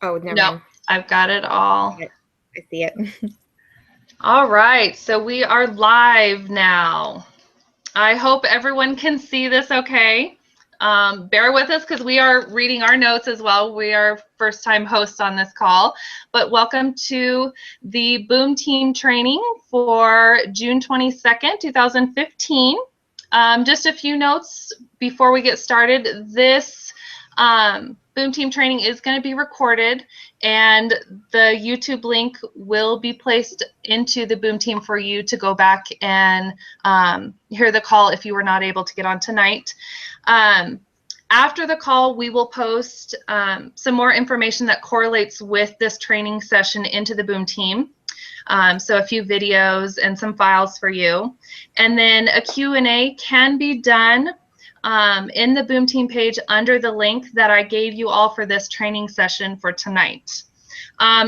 Oh, never No, mind. I've got it all. I see it. All right, so we are live now. I hope everyone can see this okay. Bear with us because we are reading our notes as well. We are first-time hosts on this call, but welcome to the Boom Team training for June 22nd, 2015. Just a few notes before we get started. This Boom Team training is going to be recorded, and the YouTube link will be placed into the Boom Team for you to go back and hear the call if you were not able to get on tonight. After the call, we will post some more information that correlates with this training session into the Boom Team. So a few videos and some files for you. And then a Q&A can be done in the Boom Team page under the link that I gave you all for this training session for tonight.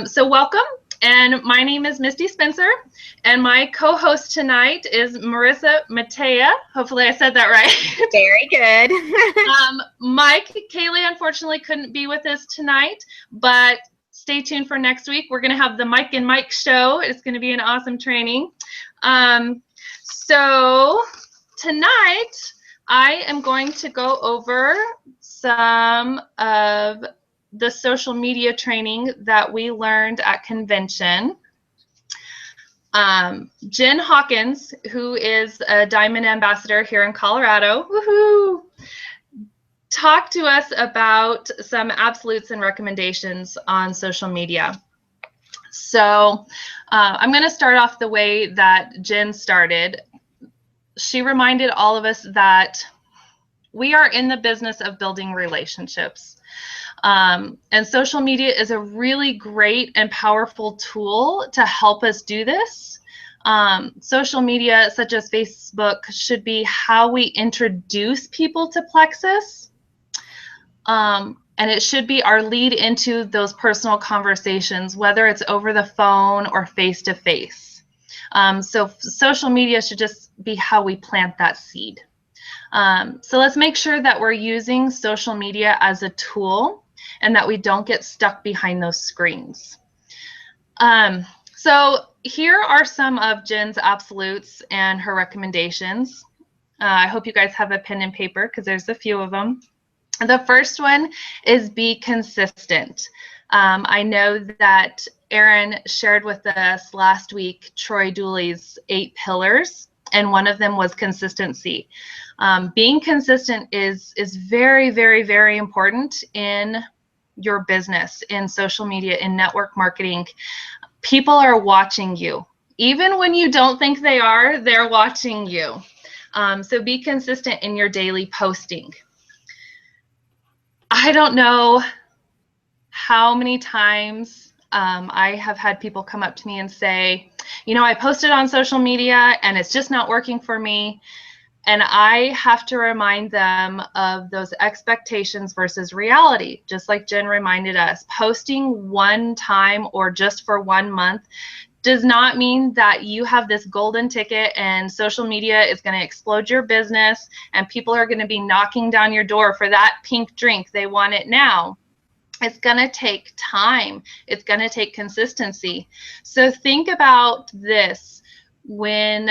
So welcome, and my name is Misty Spencer, and my co-host tonight is Marissa Matea. Hopefully I said that right. Very good. Mike Kaylee unfortunately couldn't be with us tonight, but stay tuned for next week. We're going to have the Mike and Mike show. It's going to be an awesome training. So tonight, I am going to go over some of the social media training that we learned at convention. Jen Hawkins, who is a Diamond Ambassador here in Colorado, woohoo, talked to us about some absolutes and recommendations on social media. So I'm going to start off the way that Jen started. She reminded all of us that we are in the business of building relationships. And social media is a really great and powerful tool to help us do this. Social media, such as Facebook, should be how we introduce people to Plexus. And it should be our lead into those personal conversations, whether it's over the phone or face-to-face. So social media should just be how we plant that seed. So let's make sure that we're using social media as a tool and that we don't get stuck behind those screens. So here are some of Jen's absolutes and her recommendations. I hope you guys have a pen and paper because there's a few of them. The first one is be consistent. I know that Aaron shared with us last week Troy Dooley's 8 pillars, and one of them was consistency. Being consistent is very, very, very important in your business, in social media, in network marketing. People are watching you. Even when you don't think they are, they're watching you. So be consistent in your daily posting. I don't know how many times I have had people come up to me and say, you know, I posted on social media and it's just not working for me. And I have to remind them of those expectations versus reality. Just like Jen reminded us, posting one time or just for 1 month does not mean that you have this golden ticket and social media is going to explode your business and people are going to be knocking down your door for that pink drink. They want it now. It's going to take time. It's going to take consistency. So think about this. When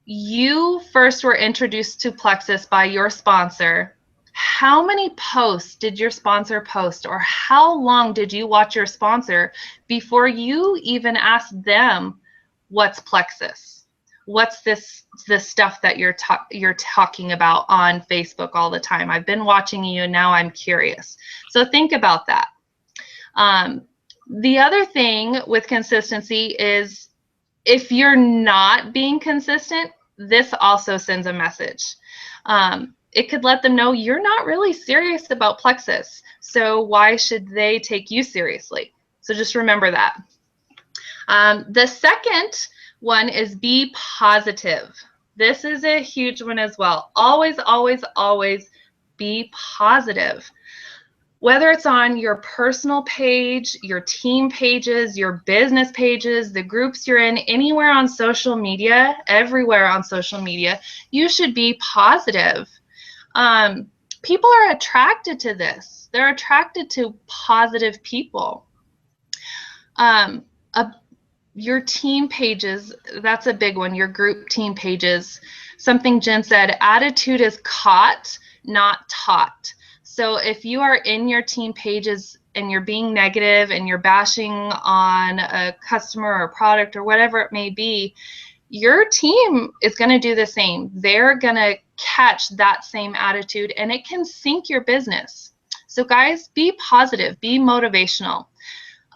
you first were introduced to Plexus by your sponsor, how many posts did your sponsor post, or how long did you watch your sponsor before you even asked them, what's Plexus? What's this stuff that you're talking about on Facebook all the time? I've been watching you and now I'm curious. So think about that. The other thing with consistency is if you're not being consistent, this also sends a message. It could let them know you're not really serious about Plexus. So why should they take you seriously? So just remember that. The second one is be positive. This is a huge one as well. Always, always, always be positive. Whether it's on your personal page, your team pages, your business pages, the groups you're in, anywhere on social media, everywhere on social media, you should be positive. people are attracted to this. They're attracted to positive people. Your team pages, that's a big one, your group team pages. Something Jen said, attitude is caught, not taught. So if you are in your team pages and you're being negative and you're bashing on a customer or product or whatever it may be, your team is going to do the same. They're going to catch that same attitude, and it can sink your business. So guys, be positive, be motivational.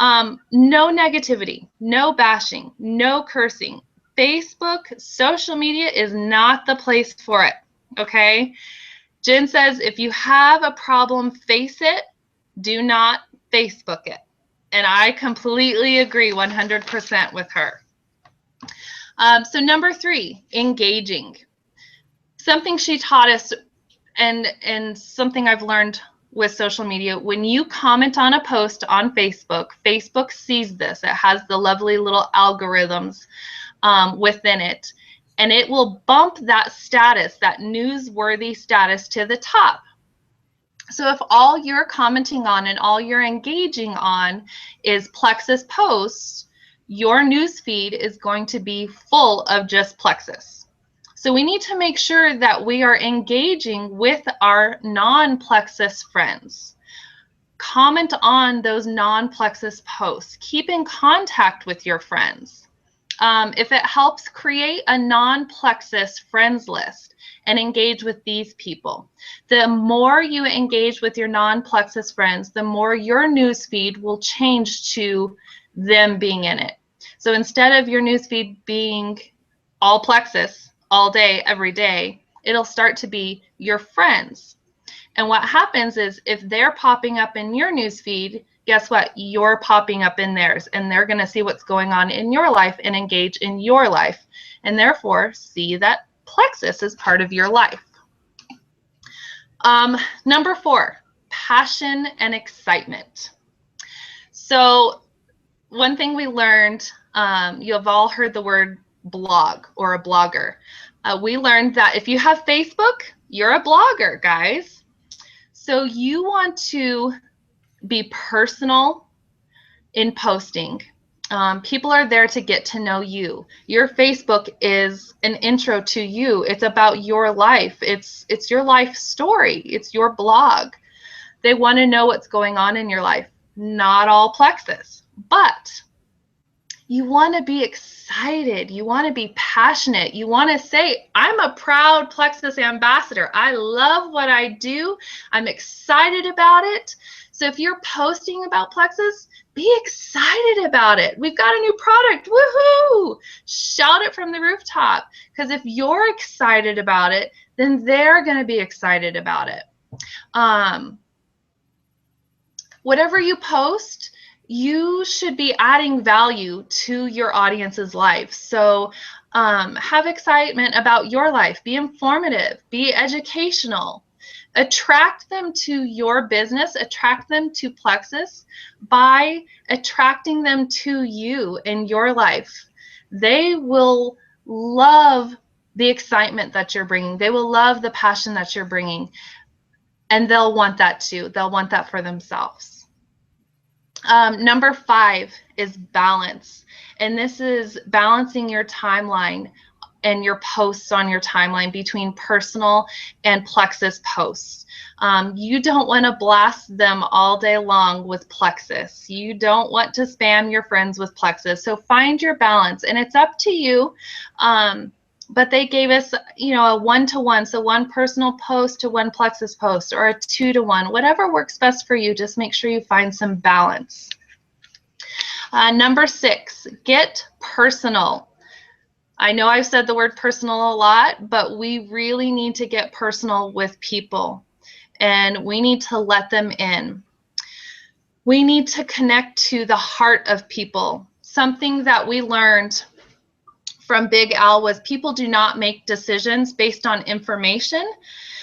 No negativity, no bashing, no cursing. Facebook, social media is not the place for it, okay? Jen says, if you have a problem, face it. Do not Facebook it. And I completely agree 100% with her. So number 3, engaging. Something she taught us, and something I've learned with social media, when you comment on a post on Facebook, Facebook sees this. It has the lovely little algorithms within it, and it will bump that status, that newsworthy status, to the top. So if all you're commenting on and all you're engaging on is Plexus posts, your newsfeed is going to be full of just Plexus. So we need to make sure that we are engaging with our non-Plexus friends. Comment on those non-Plexus posts. Keep in contact with your friends. If it helps, create a non-Plexus friends list and engage with these people. The more you engage with your non-Plexus friends, the more your newsfeed will change to them being in it. So instead of your newsfeed being all Plexus all day, every day, it'll start to be your friends. And what happens is, if they're popping up in your newsfeed, guess what? You're popping up in theirs, and they're going to see what's going on in your life and engage in your life, and therefore see that Plexus is part of your life. Number 4, passion and excitement. So one thing we learned, you have all heard the word blog or a blogger. We learned that if you have Facebook, you're a blogger, guys. So you want to be personal in posting. People are there to get to know you. Your Facebook is an intro to you. It's about your life. It's your life story. It's your blog. They want to know what's going on in your life. Not all Plexus, but you want to be excited. You want to be passionate. You want to say, I'm a proud Plexus ambassador. I love what I do. I'm excited about it. So if you're posting about Plexus, be excited about it. We've got a new product. Woohoo! Shout it from the rooftop. Because if you're excited about it, then they're going to be excited about it. Whatever you post, you should be adding value to your audience's life. So have excitement about your life. Be informative. Be educational. Attract them to your business. Attract them to Plexus by attracting them to you in your life. They will love the excitement that you're bringing. They will love the passion that you're bringing. And they'll want that too. They'll want that for themselves. Number 5 is balance. And this is balancing your timeline and your posts on your timeline between personal and Plexus posts. You don't want to blast them all day long with Plexus. You don't want to spam your friends with Plexus. So find your balance, and it's up to you. But they gave us, you know, a 1-to-1, so one personal post to one Plexus post, or a 2-to-1, whatever works best for you. Just make sure you find some balance. Number 6, get personal. I know I've said the word personal a lot, but we really need to get personal with people, and we need to let them in. We need to connect to the heart of people. Something that we learned from Big Al was people do not make decisions based on information.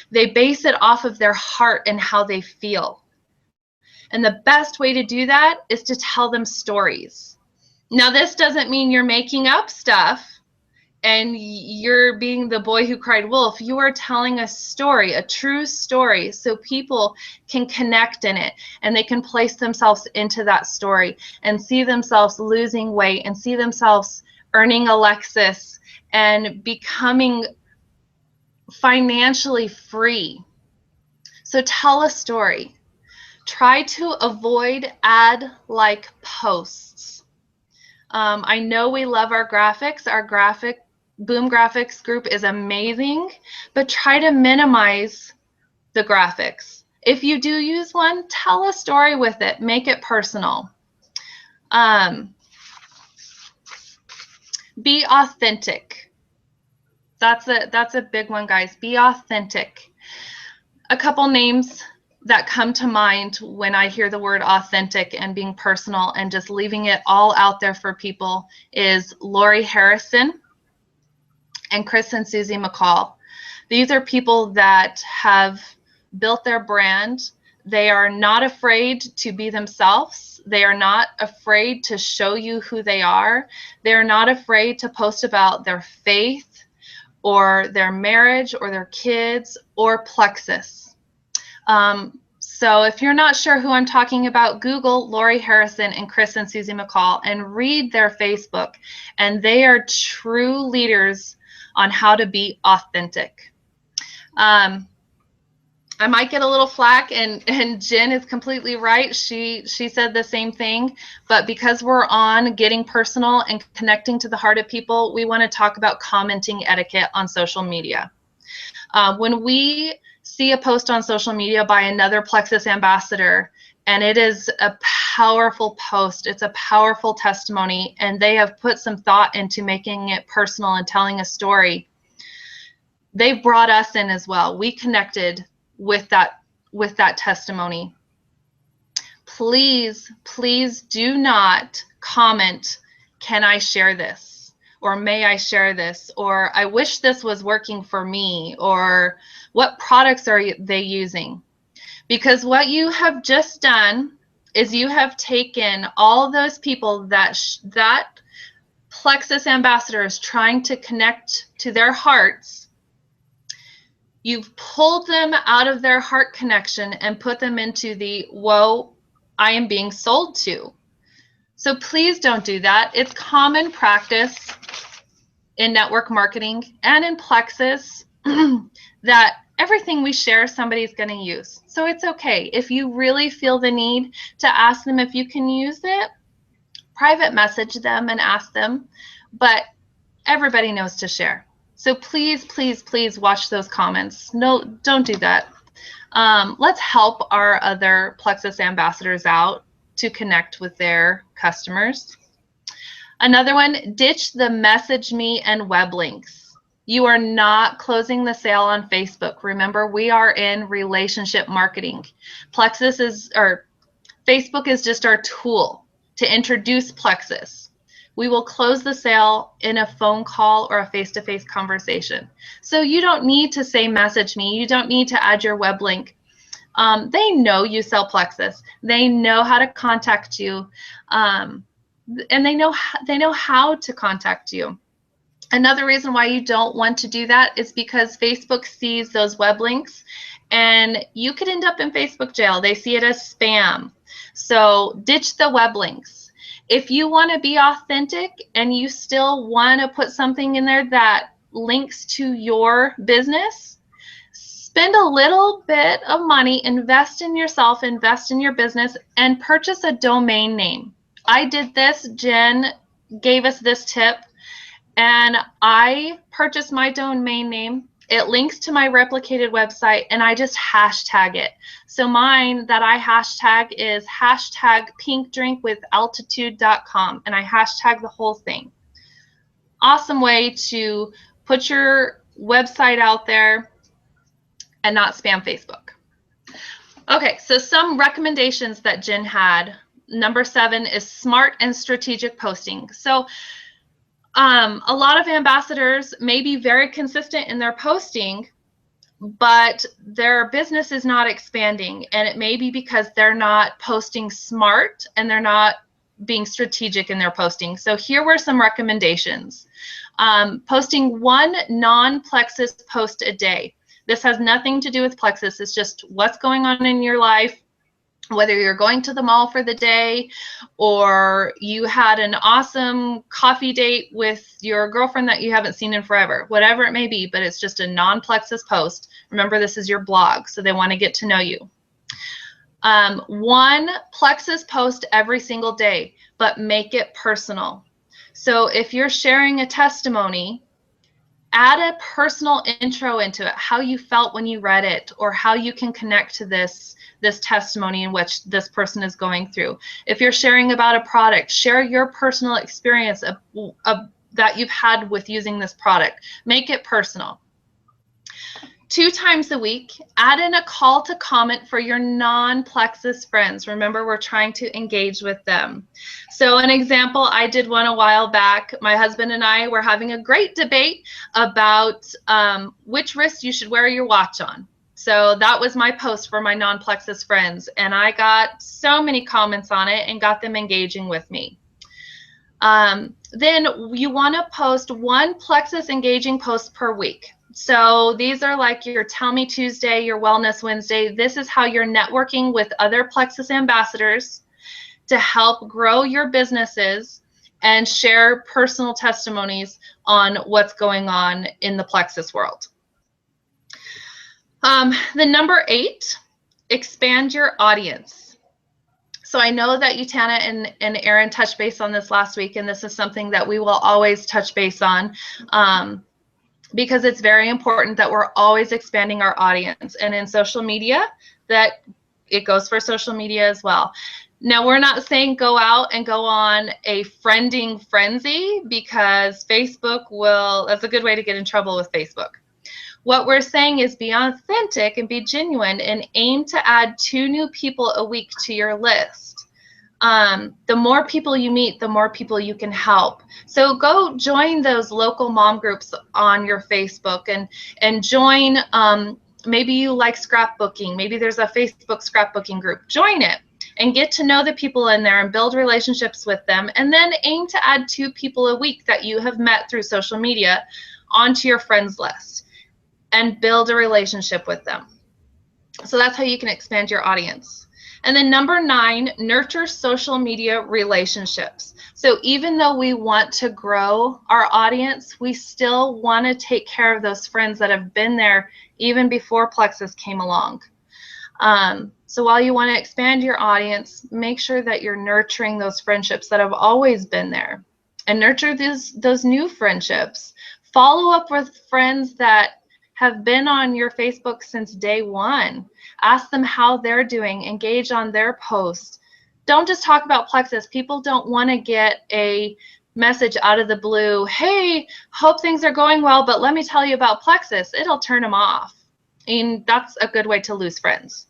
They base it off of their heart and how they feel. And the best way to do that is to tell them stories. Now, this doesn't mean you're making up stuff and you're being the boy who cried wolf. You are telling a story, a true story, so people can connect in it and they can place themselves into that story and see themselves losing weight and see themselves earning a Lexus and becoming financially free. So tell a story. Try to avoid ad-like posts. I know we love our graphics. Our Boom Graphics group is amazing, but try to minimize the graphics. If you do use one, tell a story with it. Make it personal. Be authentic. That's a big one, guys. Be authentic. A couple names that come to mind when I hear the word authentic and being personal and just leaving it all out there for people is Lori Harrison and Chris and Susie McCall. These are people that have built their brand. They are not afraid to be themselves. They are not afraid to show you who they are. They're not afraid to post about their faith or their marriage or their kids or Plexus. So if you're not sure who I'm talking about, Google Lori Harrison and Chris and Susie McCall and read their Facebook. And they are true leaders on how to be authentic. I might get a little flack, and Jen is completely right. She said the same thing, but because we're on getting personal and connecting to the heart of people, we want to talk about commenting etiquette on social media. When we see a post on social media by another Plexus ambassador, and it is a powerful post, it's a powerful testimony, and they have put some thought into making it personal and telling a story, they brought us in as well. We connected with that testimony. Please do not comment, can I share this? Or may I share this? Or I wish this was working for me? Or what products are they using? Because what you have just done is you have taken all those people that Plexus ambassador is trying to connect to their hearts. You've pulled them out of their heart connection and put them into the, whoa, I am being sold to. So please don't do that. It's common practice in network marketing and in Plexus that everything we share, somebody's going to use. So it's okay. If you really feel the need to ask them if you can use it, private message them and ask them. But everybody knows to share. So please watch those comments. No, don't do that. Let's help our other Plexus ambassadors out to connect with their customers. Another one, ditch the message me and web links. You are not closing the sale on Facebook. Remember, we are in relationship marketing. Facebook is just our tool to introduce Plexus. We will close the sale in a phone call or a face-to-face conversation. So you don't need to say message me. You don't need to add your web link. They know you sell Plexus. They know how to contact you, and they know how to contact you. Another reason why you don't want to do that is because Facebook sees those web links, and you could end up in Facebook jail. They see it as spam. So ditch the web links. If you want to be authentic and you still want to put something in there that links to your business, spend a little bit of money, invest in yourself, invest in your business, and purchase a domain name. I did this. Jen gave us this tip, and I purchased my domain name. It links to my replicated website, and I just hashtag it. So mine that I hashtag is #pinkdrinkwithaltitude.com, and I hashtag the whole thing. Awesome way to put your website out there and not spam Facebook. Okay, so some recommendations that Jen had. Number 7 is smart and strategic posting. So a lot of ambassadors may be very consistent in their posting, but their business is not expanding, and it may be because they're not posting smart and they're not being strategic in their posting. So here were some recommendations. Posting one non-Plexus post a day. This has nothing to do with Plexus. It's just what's going on in your life, whether you're going to the mall for the day or you had an awesome coffee date with your girlfriend that you haven't seen in forever, whatever it may be, but it's just a non-Plexus post. Remember, this is your blog, so they want to get to know you. One Plexus post every single day, but make it personal. So if you're sharing a testimony, add a personal intro into it, how you felt when you read it, or how you can connect to this testimony in which this person is going through. If you're sharing about a product, share your personal experience that you've had with using this product. Make it personal. 2 times a week, add in a call to comment for your non-Plexus friends. Remember, we're trying to engage with them. So an example, I did one a while back. My husband and I were having a great debate about which wrist you should wear your watch on. So that was my post for my non-Plexus friends, and I got so many comments on it and got them engaging with me. Then you want to post 1 Plexus engaging post per week. So these are like your Tell Me Tuesday, your Wellness Wednesday. This is how you're networking with other Plexus ambassadors to help grow your businesses and share personal testimonies on what's going on in the Plexus world. The number 8, expand your audience. So I know that Utana and Aaron touched base on this last week, and this is something that we will always touch base on. Because it's very important that we're always expanding our audience. And in social media, that it goes for social media as well. Now, we're not saying go out and go on a friending frenzy, because Facebook that's a good way to get in trouble with Facebook. What we're saying is be authentic and be genuine and aim to add 2 new people a week to your list. The more people you meet, the more people you can help. So go join those local mom groups on your Facebook and join, maybe you like scrapbooking. Maybe there's a Facebook scrapbooking group. Join it and get to know the people in there and build relationships with them. And then aim to add 2 people a week that you have met through social media onto your friends list and build a relationship with them. So that's how you can expand your audience. And then number 9, nurture social media relationships. So even though we want to grow our audience, we still want to take care of those friends that have been there even before Plexus came along. So while you want to expand your audience, make sure that you're nurturing those friendships that have always been there, and nurture those new friendships. Follow up with friends that have been on your Facebook since day one. Ask them how they're doing. Engage on their posts. Don't just talk about Plexus. People don't want to get a message out of the blue. Hey, hope things are going well, but let me tell you about Plexus. It'll turn them off. And that's a good way to lose friends.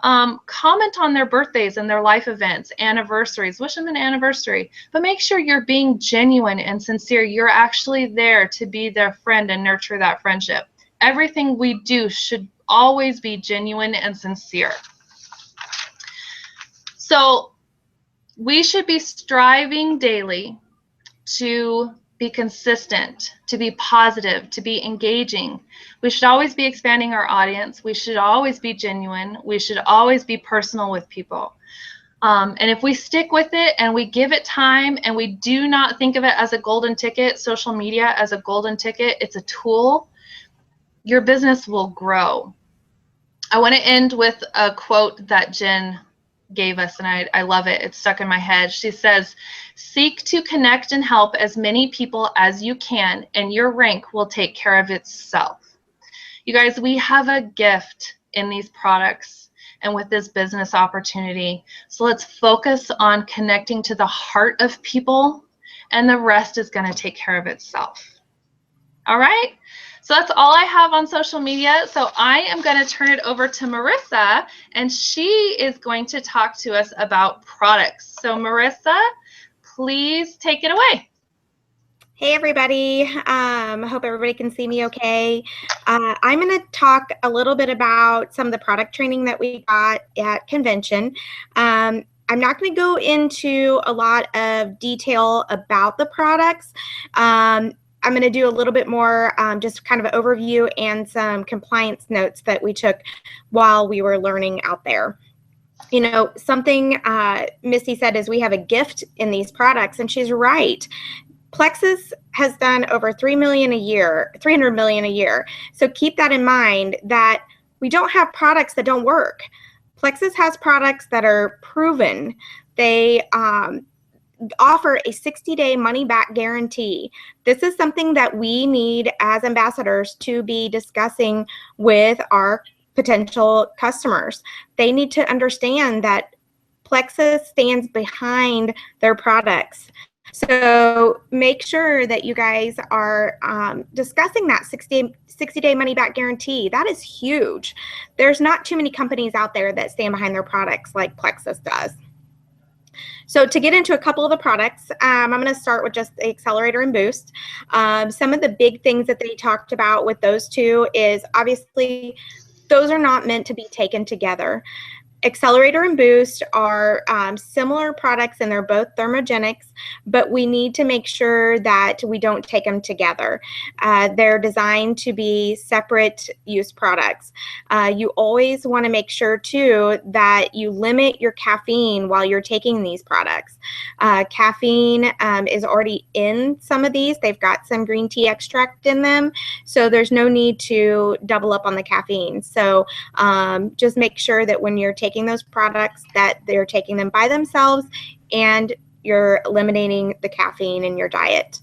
Comment on their birthdays and their life events, anniversaries. Wish them an anniversary. But make sure you're being genuine and sincere. You're actually there to be their friend and nurture that friendship. Everything we do should always be genuine and sincere. So we should be striving daily to be consistent, to be positive, to be engaging. We should always be expanding our audience. We should always be genuine. We should always be personal with people. And if we stick with it and we give it time and we do not think of it as a golden ticket, social media as a golden ticket, it's a tool, your business will grow. I want to end with a quote that Jen gave us, and I love it. It's stuck in my head. She says, "Seek to connect and help as many people as you can, and your rank will take care of itself." You guys, we have a gift in these products and with this business opportunity. So let's focus on connecting to the heart of people, and the rest is going to take care of itself. All right? So that's all I have on social media. So I am going to turn it over to Marissa, and she is going to talk to us about products. So Marissa, please take it away. Hey everybody, hope everybody can see me okay. I'm going to talk a little bit about some of the product training that we got at convention. I'm not going to go into a lot of detail about the products. I'm going to do a little bit more just kind of an overview and some compliance notes that we took while we were learning out there. You know, something Missy said is we have a gift in these products, and she's right. Plexus has done over 300 million a year. So keep that in mind, that we don't have products that don't work. Plexus has products that are proven. They offer a 60-day money-back guarantee. This is something that we need as ambassadors to be discussing with our potential customers. They need to understand that Plexus stands behind their products. So make sure that you guys are discussing that 60-day money-back guarantee. That is huge. There's not too many companies out there that stand behind their products like Plexus does. So to get into a couple of the products, I'm going to start with just the Accelerator and Boost. Some of the big things that they talked about with those two is obviously those are not meant to be taken together. Accelerator and Boost are similar products, and they're both thermogenics, but we need to make sure that we don't take them together. They're designed to be separate use products. You always want to make sure too that you limit your caffeine while you're taking these products. Caffeine is already in some of these. They've got some green tea extract in them, so there's no need to double up on the caffeine. So just make sure that when you're taking those products that they're taking them by themselves and you're eliminating the caffeine in your diet.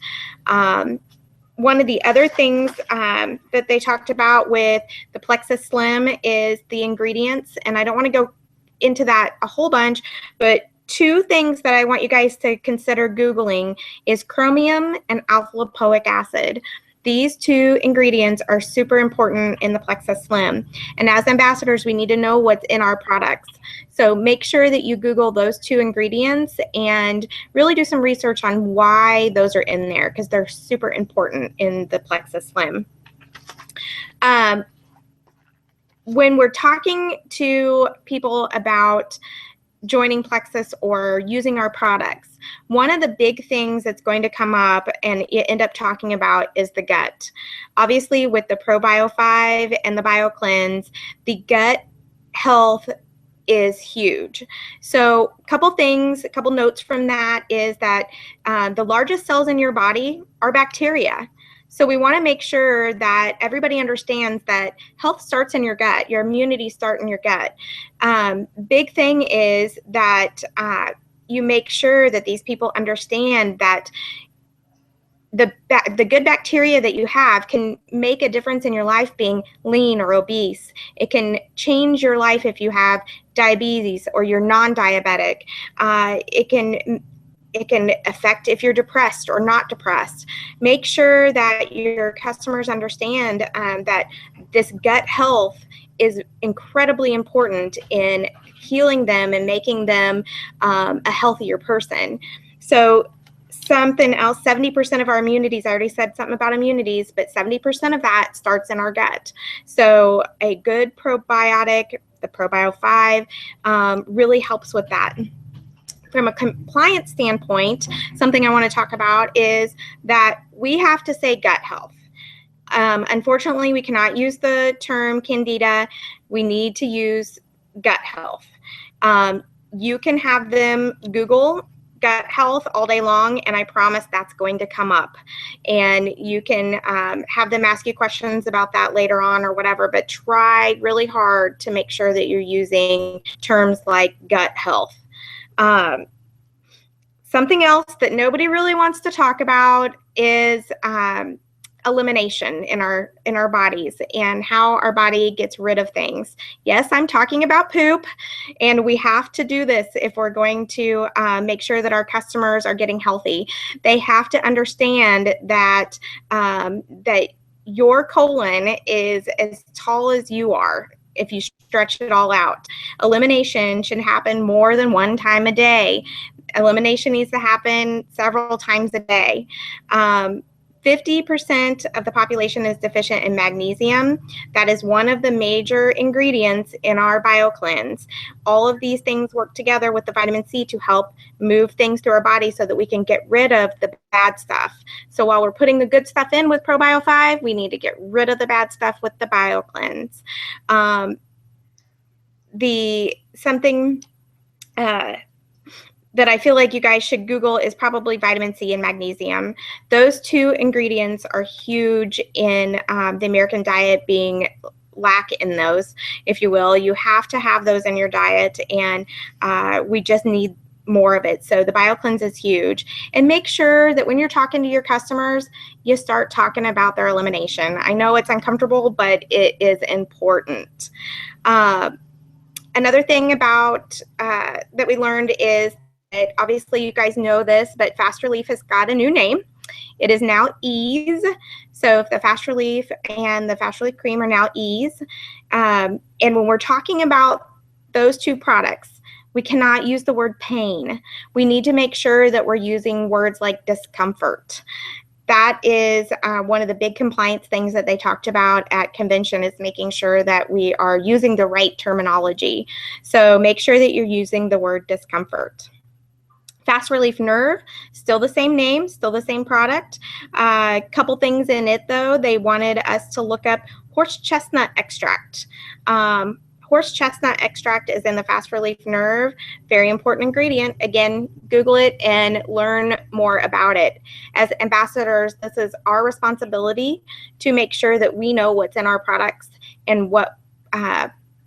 One of the other things that they talked about with the Plexus Slim is the ingredients, and I don't want to go into that a whole bunch, but two things that I want you guys to consider Googling is chromium and alpha-lipoic acid. These two ingredients are super important in the Plexus Slim. And as ambassadors, we need to know what's in our products. So make sure that you Google those two ingredients and really do some research on why those are in there, because they're super important in the Plexus Slim. When we're talking to people about joining Plexus or using our products, one of the big things that's going to come up and end up talking about is the gut. Obviously, with the ProBio 5 and the BioCleanse, the gut health is huge. So a couple notes from that is that the largest cells in your body are bacteria. So we want to make sure that everybody understands that health starts in your gut. Your immunity starts in your gut. Big thing is that you make sure that these people understand that the good bacteria that you have can make a difference in your life being lean or obese. It can change your life if you have diabetes or you're non-diabetic. It can affect if you're depressed or not depressed. Make sure that your customers understand that this gut health is incredibly important in healing them and making them a healthier person. So something else, 70% of our immunities, I already said something about immunities, but 70% of that starts in our gut. So a good probiotic, the ProBio 5, really helps with that. From a compliance standpoint, something I want to talk about is that we have to say gut health. Unfortunately, we cannot use the term candida. We need to use gut health. You can have them Google gut health all day long, and I promise that's going to come up. And you can have them ask you questions about that later on or whatever, but try really hard to make sure that you're using terms like gut health. Something else that nobody really wants to talk about is elimination in our bodies and how our body gets rid of things. Yes, I'm talking about poop, and we have to do this if we're going to make sure that our customers are getting healthy. They have to understand that that your colon is as tall as you are if you stretch it all out. Elimination should happen more than one time a day. Elimination needs to happen several times a day. 50% of the population is deficient in magnesium. That is one of the major ingredients in our BioCleanse. All of these things work together with the vitamin C to help move things through our body so that we can get rid of the bad stuff. So while we're putting the good stuff in with ProBio 5, we need to get rid of the bad stuff with the BioCleanse. Something that I feel like you guys should Google is probably vitamin C and magnesium. Those two ingredients are huge in the American diet, being lack in those, if you will. You have to have those in your diet, and we just need more of it. So the BioCleanse is huge. And make sure that when you're talking to your customers, you start talking about their elimination. I know it's uncomfortable, but it is important. Another thing about that we learned is that, obviously you guys know this, but Fast Relief has got a new name. It is now Ease. So if the Fast Relief and the Fast Relief Cream are now Ease. And when we're talking about those two products, we cannot use the word pain. We need to make sure that we're using words like discomfort. That is one of the big compliance things that they talked about at convention, is making sure that we are using the right terminology. So make sure that you're using the word discomfort. Fast Relief Nerve, still the same name, still the same product. Couple things in it though. They wanted us to look up horse chestnut extract. Horse chestnut extract is in the Fast Relief Nerve. Very important ingredient. Again, Google it and learn more about it. As ambassadors, this is our responsibility to make sure that we know what's in our products and what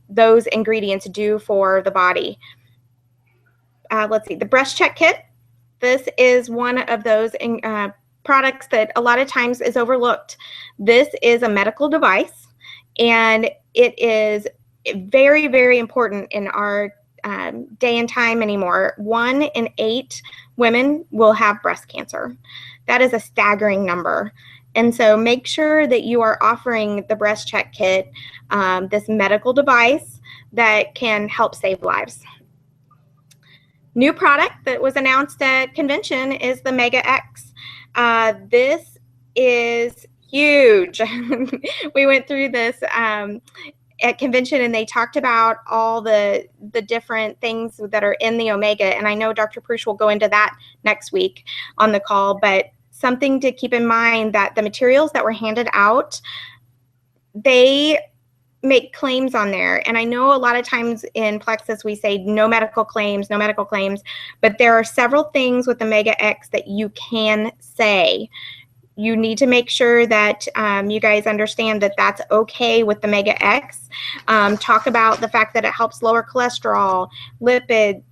those ingredients do for the body. Let's see, the Breast Check Kit. This is one of those products that a lot of times is overlooked. This is a medical device, and it is very, very important in our day and time anymore. 1 in 8 women will have breast cancer. That is a staggering number. And so make sure that you are offering the Breast Check Kit, this medical device that can help save lives. New product that was announced at convention is the Mega X. This is huge. We went through this at convention, and they talked about all the different things that are in the Omega, and I know Dr. Prush will go into that next week on the call, but something to keep in mind that the materials that were handed out, they make claims on there. And I know a lot of times in Plexus we say no medical claims, but there are several things with the Mega X that you can say. You need to make sure that you guys understand that that's okay with the Mega X. Talk about the fact that it helps lower cholesterol, lipids.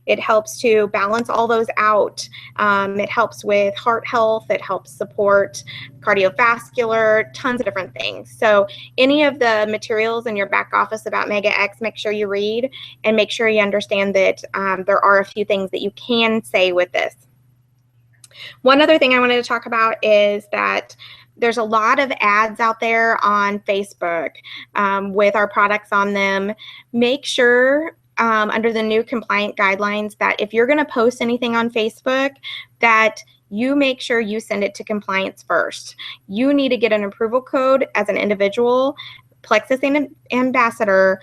It helps to balance all those out. It helps with heart health. It helps support cardiovascular, tons of different things. So any of the materials in your back office about Mega X, make sure you read and make sure you understand that there are a few things that you can say with this. One other thing I wanted to talk about is that there's a lot of ads out there on Facebook with our products on them. Make sure under the new compliant guidelines that if you're going to post anything on Facebook, that you make sure you send it to compliance first. You need to get an approval code as an individual, Plexus ambassador,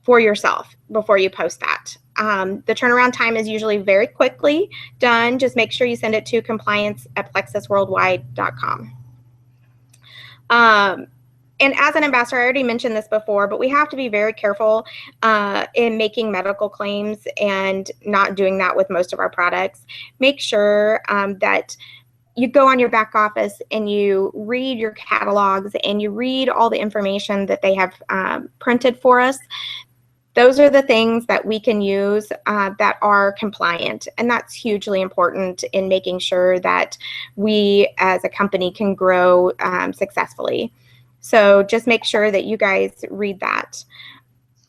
for yourself before you post that. The turnaround time is usually very quickly done. Just make sure you send it to compliance@plexusworldwide.com. And as an ambassador, I already mentioned this before, but we have to be very careful in making medical claims and not doing that with most of our products. Make sure that you go on your back office and you read your catalogs and you read all the information that they have printed for us. Those are the things that we can use that are compliant, and that's hugely important in making sure that we as a company can grow successfully. So just make sure that you guys read that.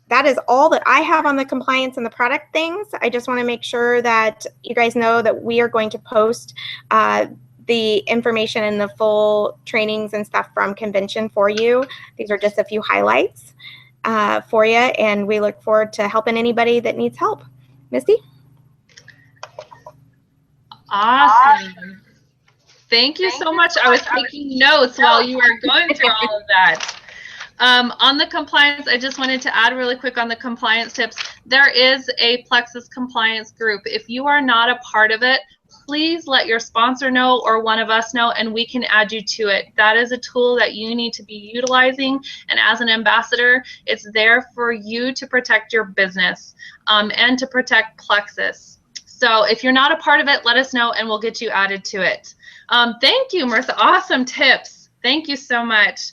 That is all that I have on the compliance and the product things. I just want to make sure that you guys know that we are going to post the information and the full trainings and stuff from convention for you. These are just a few highlights for you, and we look forward to helping anybody that needs help. Misty? Awesome. Thank you so much. I was taking notes while you were going through all of that. On the compliance, I just wanted to add really quick on the compliance tips. There is a Plexus compliance group. If you are not a part of it, please let your sponsor know or one of us know, and we can add you to it. That is a tool that you need to be utilizing, and as an ambassador, it's there for you to protect your business and to protect Plexus. So if you're not a part of it, let us know and we'll get you added to it. Thank you, Marissa. Awesome tips. Thank you so much.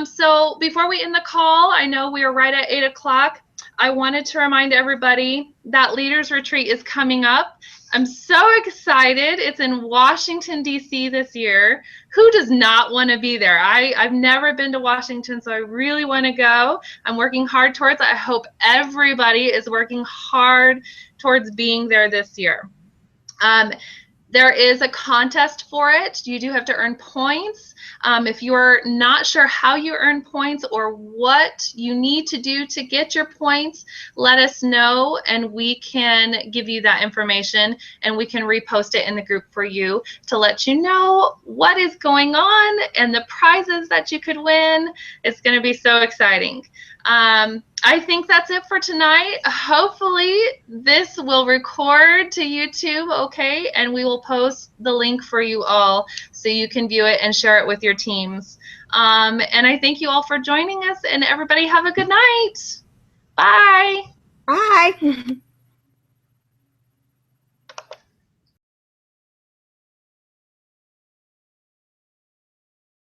So before we end the call, I know we are right at 8 o'clock. I wanted to remind everybody that Leaders Retreat is coming up. I'm so excited. It's in Washington, D.C. this year. Who does not want to be there? I've never been to Washington, so I really want to go. I'm working hard towards it. I hope everybody is working hard towards being there this year. There is a contest for it. You do have to earn points. If you're not sure how you earn points or what you need to do to get your points, let us know and we can give you that information and we can repost it in the group for you to let you know what is going on and the prizes that you could win. It's going to be so exciting. I think that's it for tonight. Hopefully this will record to YouTube, okay? And we will post the link for you all so you can view it and share it with your teams. And I thank you all for joining us, and everybody have a good night. Bye. Bye.